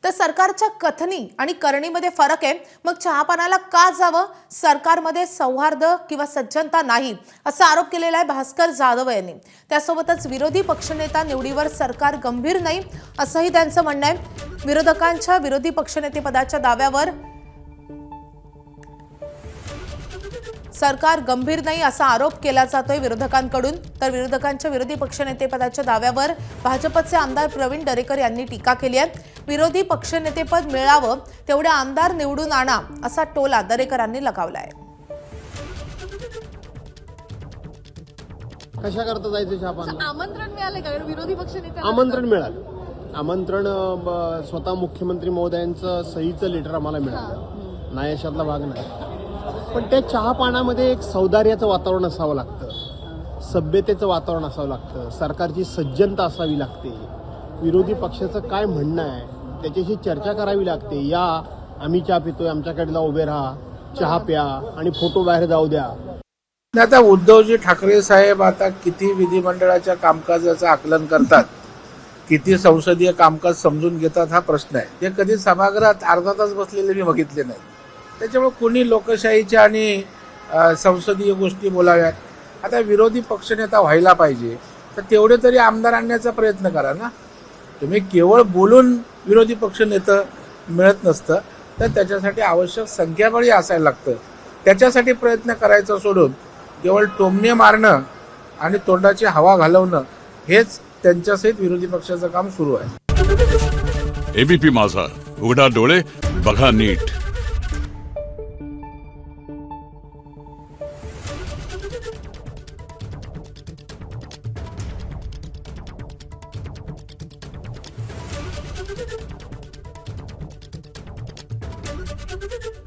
तर सरकारच्या कथनी आणि करणीमध्ये फरक आहे। मग चहापानाला का जावं? सरकारमध्ये सौहार्द किंवा सज्जनता नाही असा आरोप केलेला आहे भास्कर जाधव यांनी। त्यासोबतच विरोधी पक्षनेता निवडीवर सरकार गंभीर नाही असंही त्यांचं म्हणणं आहे। विरोधकांच्या विरोधी पक्षनेतेपदाच्या दाव्यावर सरकार गंभीर नाही असा आरोप केला जातोय विरोधकांकडून। तर विरोधकांच्या विरोधी पक्षनेतेपदाच्या दाव्यावर भाजपचे आमदार प्रवीण दरेकर यांनी टीका केली आहे। विरोधी पक्षनेतेपद मिळावं तेवढे आमदार निवडून आणा असा टोला दरेकरांनी लगावलाय। कशा करता जायचं चहापानाला? आमंत्रण मिळाले का विरोधी पक्षनेत्यांना? आमंत्रण मिळालं। आमंत्रण स्वतः मुख्यमंत्री महोदयांचं सहीचं लेटर आम्हाला मिळालं। नाही अशातला भाग नाही, पण त्या चहापानामध्ये एक सौदार्याचं वातावरण असावं लागतं, सभ्यतेचं वातावरण असावं लागतं, सरकारची सज्जनता असावी लागते, विरोधी पक्षाचं काय म्हणणं आहे त्याच्याशी चर्चा करावी लागते। या आम्ही चहा पितोय, आमच्याकडे उभे राहा, चहा प्या आणि फोटो बाहेर जाऊ द्या। आता उद्धवजी ठाकरे साहेब आता किती विधिमंडळाच्या कामकाजाचं आकलन करतात, किती संसदीय कामकाज समजून घेतात हा प्रश्न आहे। ते कधी सभागृहात अर्धा तास बसलेले मी बघितले नाही। त्याच्यामुळे कुणी लोकशाहीच्या आणि संसदीय गोष्टी बोलाव्यात। आता विरोधी पक्षनेता व्हायला पाहिजे तर तेवढे तरी आमदार आणण्याचा प्रयत्न करा ना। तुम्ही केवळ बोलून विरोधी पक्षनेता मिळत नसतं, तर त्याच्यासाठी आवश्यक संख्याबळी असायला लागतं। त्याच्यासाठी प्रयत्न करायचं सोडून केवळ टोमणे मारणं आणि तोंडाची हवा घालवणं हेच त्यांच्यासहित विरोधी पक्षाचं काम सुरू आहे। एबीपी माझा, उघडा डोळे बघा नीट। Thank you.